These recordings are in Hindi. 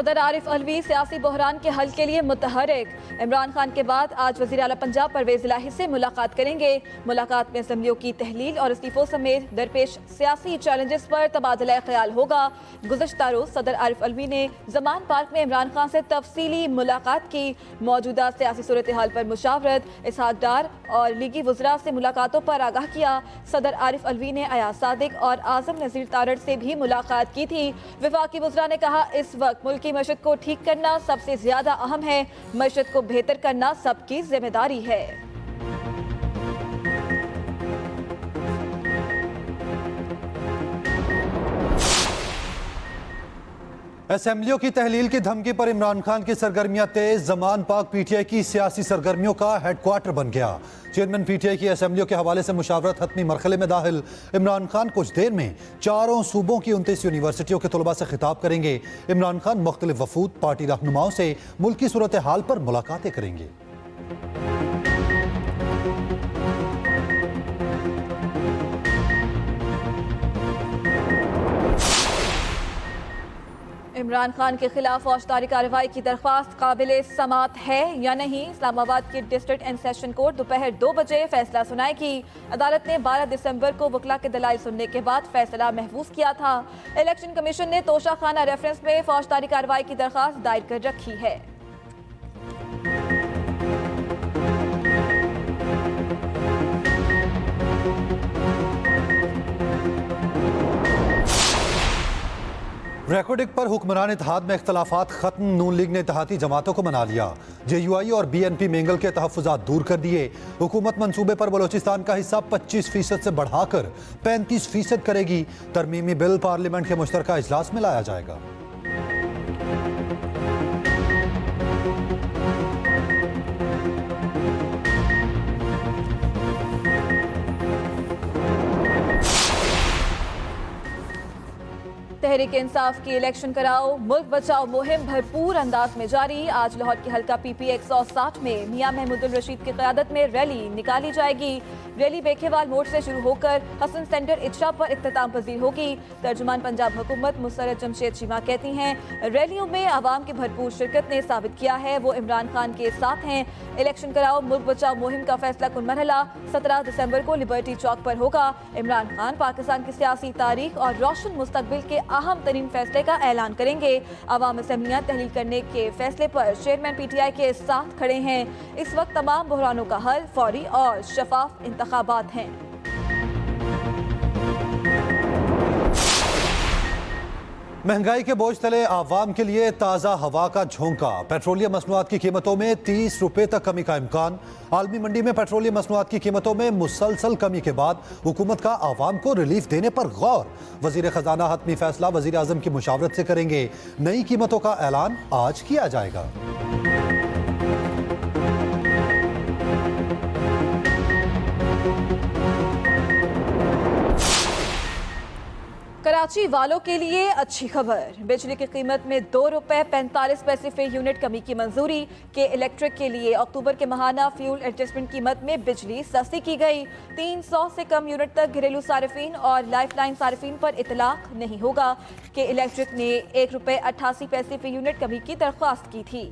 सदर आरिफ अलवी सियासी बहरान के हल के लिए मुतहरिक। इमरान खान के बाद आज वज़ीर आला पंजाब परवेज इलाही से मुलाकात करेंगे। मुलाकात में असम्बलियों की तहलील और इस्तीफों समेत दरपेश सियासी चैलेंजेस पर तबादला ख्याल होगा। गुज़श्ता रोज सदर आरिफ अलवी ने जमान पार्क में इमरान खान से तफसीली मुलाकात की। मौजूदा सियासी सूरत हाल पर मुशावरत, इसहाक डार और लीगी वज़रा से मुलाकातों पर आगाह किया। सदर आरिफ अलवी ने अयाज सादिक और आजम नज़ीर तारड़ से भी मुलाकात की थी। वफाकी वज़रा ने कहा, इस वक्त मुल्क की मईशत को ठीक करना सबसे ज्यादा अहम है। मईशत को बेहतर करना सबकी जिम्मेदारी है। असेंबलियों की तहलील की धमकी पर इमरान खान की सरगर्मियां तेज। जमान पाक पीटीआई की सियासी सरगर्मियों का हेडक्वार्टर बन गया। चेयरमैन पीटीआई की असेंबलियों के हवाले से मुशावरत हतमी मरहले में दाखिल। इमरान खान कुछ देर में चारों सूबों की 29 यूनिवर्सिटियों के तलबा से खिताब करेंगे। इमरान खान मुख्तलिफ वफूद, पार्टी रहनुमाओं से मुल्क की सूरत हाल पर मुलाकातें करेंगे। इमरान खान के खिलाफ फौजदारी कार्रवाई की दरख्वास्त काबिल समात है या नहीं, इस्लामाबाद की डिस्ट्रिक्ट एंड सेशन कोर्ट दोपहर 2 बजे फैसला सुनाएगी। अदालत ने 12 दिसंबर को वकला के दलाइल सुनने के बाद फैसला महफूज किया था। इलेक्शन कमीशन ने तोशा खाना रेफरेंस में फौजदारी कार्रवाई की दरख्वास्त दायर कर रखी है। रेकॉर्डिंग पर हुक्मरान इत्तेहाद में इख्तलाफात खत्म। नून लीग ने इत्तेहादी जमातों को मना लिया। JUI और BNP मेंगल के तहफ़्फ़ुज़ात दूर कर दिए। हुकूमत मंसूबे पर बलोचिस्तान का हिस्सा 25% से बढ़ाकर 35% करेगी। तरमीमी बिल पार्लियामेंट के मुश्तरका इजलास में लाया जाएगा। तहरीक इंसाफ की इलेक्शन कराओ मुल्क बचाओ मुहिम भरपूर अंदाज में जारी। आज लाहौर के हल्का PP 160 में मियां महमूदुल रशीद की क़यादत में रैली निकाली जाएगी। रैली बेखेवाल मोड़ से शुरू होकर हसन सेंटर इचरा पर इख्तिताम पजीर होगी। तर्जुमान पंजाब हुकूमत मुसर्रत जमशेद चीमा कहती हैं, रैलियों में आवाम की भरपूर शिरकत ने साबित किया है वो इमरान खान के साथ हैं। इलेक्शन कराओ मुल्क बचाओ मुहिम का फैसला कुन मरहला 17 दिसंबर को लिबर्टी चौक पर होगा। इमरान खान पाकिस्तान की सियासी तारीख और रोशन मुस्तकबिल के अहम तरीन फैसले का ऐलान करेंगे। अवाम असेंबलियां तहलील करने के फैसले पर चेयरमैन PTI के साथ खड़े हैं। इस वक्त तमाम बहरानों का हल फौरी और शफाफ इंतखाबात हैं। महंगाई के बोझ तले आवाम के लिए ताज़ा हवा का झोंका। पेट्रोलियम मसनूआत की कीमतों में 30 रुपए तक कमी का इम्कान। आलमी मंडी में पेट्रोलियम मसनूआत की कीमतों में मुसलसल कमी के बाद हुकूमत का आवाम को रिलीफ देने पर गौर। वजीर खजाना हतमी फैसला वजीर आजम की मुशावरत से करेंगे। नई कीमतों का ऐलान आज किया जाएगा। कराची वालों के लिए अच्छी खबर, बिजली की कीमत में 2 रुपए 45 पैसे फी यूनिट कमी की मंजूरी। के इलेक्ट्रिक के लिए अक्टूबर के माहाना फ्यूल एडजस्टमेंट कीमत में बिजली सस्ती की गई। 300 से कम यूनिट तक घरेलू सार्फिन और लाइफलाइन सार्फिन पर इतलाक नहीं होगा। के इलेक्ट्रिक ने 1 रुपए 88 पैसे फी यूनिट कमी की दरख्वास्त की थी।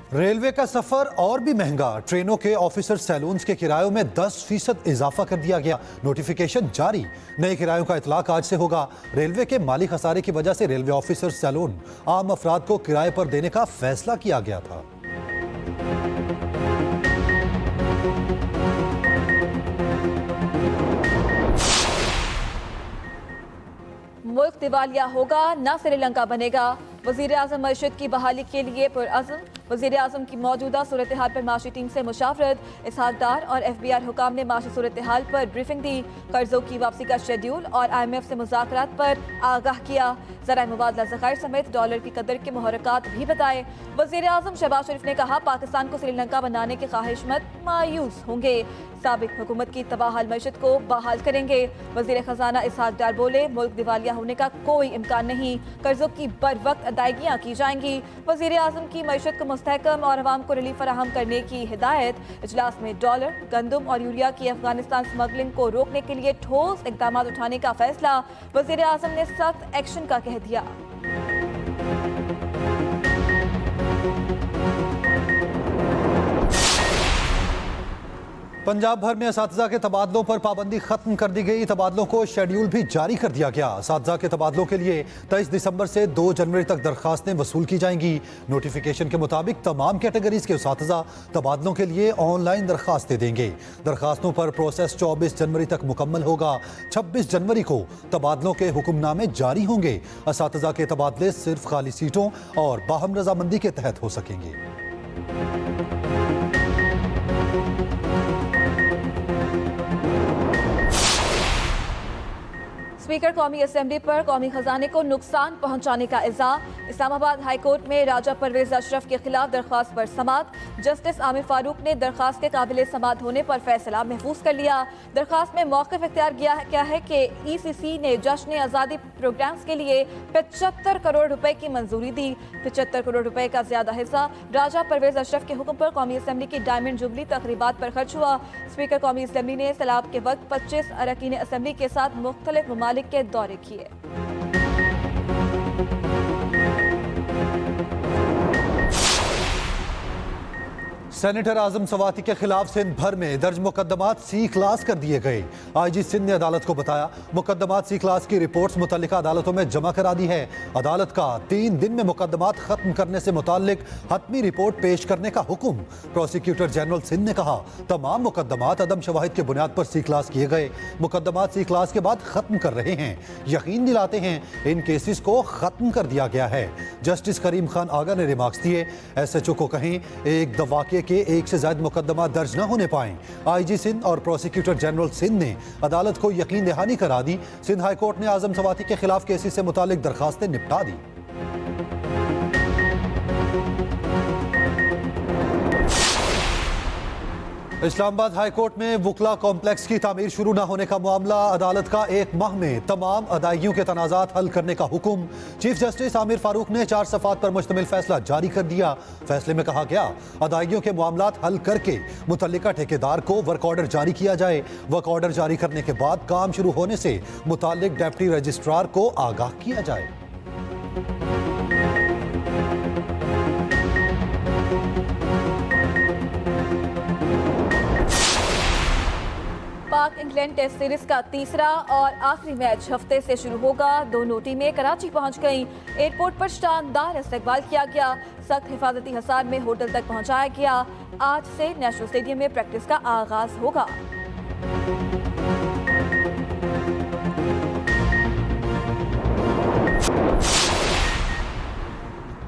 रेलवे का सफर और भी महंगा। ट्रेनों के ऑफिसर सैलून्स के किरायों में 10% इजाफा कर दिया गया। नोटिफिकेशन जारी। नए किरायों का इतलाक आज से होगा। रेलवे के माली खसारे की वजह से रेलवे ऑफिसर सैलून आम अफराद को किराए पर देने का फैसला किया गया था। मुल्क दिवालिया होगा ना श्रीलंका बनेगा। वज़ीर आज़म मईशत की बहाली के लिए पुरअज़्म। वज़ीर आज़म की मौजूदा सूरत हाल पर माशी टीम से मुशावरत। इसहाक डार और FBR हुकाम ने माशी सूरत हाल पर ब्रीफिंग दी। कर्जों की वापसी का शेड्यूल और IMF से मुज़ाकरात पर आगाह किया। ज़राए मुबादला ज़खायर समेत डॉलर की कदर के मुहर्रकात भी बताए। वज़ीर आज़म शहबाज शरीफ ने कहा, पाकिस्तान को श्रीलंका बनाने के ख्वाहिशमंद मायूस होंगे। साबिक हुकूमत की तबाहल मईशत को बहाल करेंगे। वज़ीर खजाना इसहाक डार बोले, मुल्क दिवालिया होने का कोई इम्कान नहीं। कर्जों की बर वक्त अदायगियाँ की जाएंगी। वज़ीर आज़म की मईशत को मुस्तहकम और अवाम को रिलीफ फराहम करने की हिदायत। इजलास में डॉलर, गंदम और यूरिया की अफगानिस्तान स्मगलिंग को रोकने के लिए ठोस इकदाम उठाने का फैसला। वजीर आजम ने सख्त एक्शन का कह दिया। पंजाब भर में असातिज़ा के तबादलों पर पाबंदी खत्म कर दी गई। तबादलों को शेड्यूल भी जारी कर दिया गया। असातिज़ा के तबादलों के लिए 23 दिसंबर से 2 जनवरी तक दरखास्तें वसूल की जाएंगी। नोटिफिकेशन के मुताबिक तमाम कैटेगरीज के असातिज़ा तबादलों के लिए ऑनलाइन दरखास्तें देंगे। दरखास्तों पर प्रोसेस 24 जनवरी तक मुकम्मल होगा। 26 जनवरी को तबादलों के हुक्मनामे जारी होंगे। असातिज़ा के तबादले सिर्फ खाली सीटों और बाहम रजामंदी के तहत हो सकेंगे। स्पीकर कौमी असेंबली पर कौमी खजाने को नुकसान पहुंचाने का इल्जाम। इस्लामाबाद हाई कोर्ट में राजा परवेज अशरफ के खिलाफ दरख्वास्त पर समाअत। जस्टिस आमिर फारूक ने दरख्वास्त के काबिल समाअत होने पर फैसला महफूज कर लिया। दरख्वास्त में मौक़िफ़ इख्तियार किया है कि ECC ने जश्न आज़ादी प्रोग्राम्स के लिए 75 करोड़ रुपए की मंजूरी दी। 75 करोड़ रुपए का ज्यादा हिस्सा राजा परवेज अशरफ के हुक्म पर कौमी असेंबली की डायमंड जुबली तकरीबात पर खर्च हुआ। स्पीकर कौमी असेंबली ने सैलाब के वक्त 25 अरकान असेंबली के साथ मुख्तलिफ ममालिक के दौरे किए। सेनेटर आजम सवाती के खिलाफ सिंध भर में दर्ज मुकदमात C क्लास कर दिए गए। IG सिंध ने अदालत को बताया मुकदमात C क्लास की रिपोर्ट्स मुतल्लिका अदालतों में जमा करा दी है। अदालत का 3 दिन में मुकदमात खत्म करने से मुताल्लिक हतमी रिपोर्ट पेश करने का हुक्म। प्रोसिक्यूटर जनरल सिंध ने कहा तमाम मुकदमात अदम शवाहिद के बुनियाद पर C क्लास किए गए। मुकदमात C क्लास के बाद खत्म कर रहे हैं। यकीन दिलाते हैं इन केसेस को खत्म कर दिया गया है। जस्टिस करीम खान आगा ने रिमार्क्स दिए SHO को कहें एक दवाके के एक से ज्यादा मुकदमा दर्ज न होने पाए। IG सिंध और प्रोसिक्यूटर जनरल सिंध ने अदालत को यकीन दहानी करा दी। सिंध हाई कोर्ट ने आजम सवाती के खिलाफ केसेस से मुतालिक दरखास्तें निपटा दी। इस्लामाबाद हाई कोर्ट में वुकला कॉम्प्लेक्स की तामीर शुरू न होने का मामला। अदालत का 1 माह में तमाम अदायगियों के तनाज़ात हल करने का हुक्म। चीफ जस्टिस आमिर फारूक ने 4 सफ़ात पर मुश्तमिल फैसला जारी कर दिया। फैसले में कहा गया अदायगियों के मामलात हल करके मुतल्लिका ठेकेदार को वर्क ऑर्डर जारी किया जाए। वर्क ऑर्डर जारी करने के बाद काम शुरू होने से मुताल्लिक डिप्टी रजिस्ट्रार को आगाह किया जाए। पाक इंग्लैंड टेस्ट सीरीज का तीसरा और आखिरी मैच हफ्ते से शुरू होगा। दोनों टीमें कराची पहुंच गईं। एयरपोर्ट पर शानदार इस्तकबाल किया गया। सख्त हिफाजती हिसार में होटल तक पहुंचाया गया। आज से नेशनल स्टेडियम में प्रैक्टिस का आगाज होगा।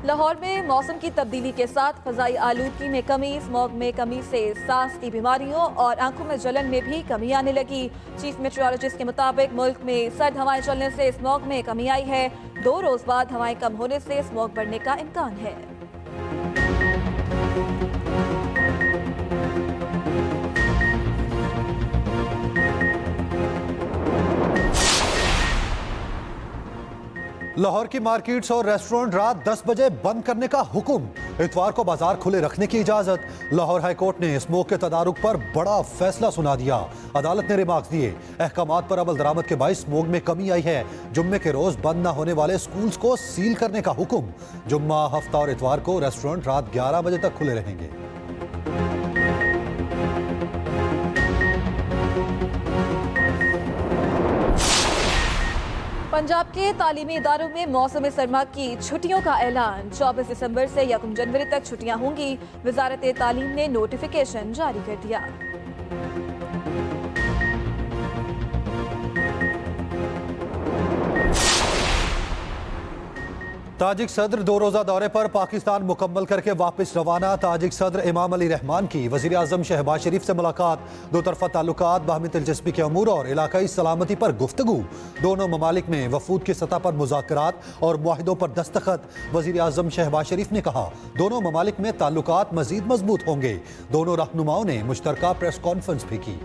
लाहौर में मौसम की तब्दीली के साथ फजाई आलूदगी में कमी, स्मॉग में कमी से सांस की बीमारियों और आंखों में जलन में भी कमी आने लगी। चीफ मेट्रोलॉजिस्ट के मुताबिक मुल्क में सर्द हवाएं चलने से स्मॉग में कमी आई है। 2 रोज बाद हवाएं कम होने से स्मॉग बढ़ने का इम्कान है। लाहौर की मार्केट्स और रेस्टोरेंट रात 10 बजे बंद करने का हुक्म। इतवार को बाजार खुले रखने की इजाजत। लाहौर हाई कोर्ट ने स्मोक के तदारुक पर बड़ा फैसला सुना दिया। अदालत ने रिमार्क्स दिए अहकामात पर अमल दरामद के बाइस स्मोक में कमी आई है। जुम्मे के रोज बंद न होने वाले स्कूल्स को सील करने का हुक्म। जुम्मा, हफ्ता और इतवार को रेस्टोरेंट रात 11 बजे तक खुले रहेंगे। पंजाब के तालीमी इदारों में मौसम सरमा की छुट्टियों का ऐलान। 24 दिसंबर से 1 जनवरी तक छुट्टियां होंगी। वजारत तालीम ने नोटिफिकेशन जारी कर दिया। ताजिक सदर 2 रोज़ा दौरे पर पाकिस्तान मुकम्मल करके वापस रवाना। ताजिक सदर इमाम अली रहमान की वज़ीर आज़म शहबाज शरीफ से मुलाकात। 2 तरफ़ा ताल्लुकात, बाहमी दिलचस्पी के अमूर और इलाकाई सलामती पर गुफ्तगू। दोनों ममालिक में वफूद की सतह पर मुज़ाकरात और मुआहिदों पर दस्तखत। वज़ीर आज़म शहबाज शरीफ ने कहा दोनों ममालिक में ताल्लुकात मज़ीद मजबूत होंगे। दोनों रहनुमाओं ने मुश्तरका प्रेस कॉन्फ्रेंस भी की।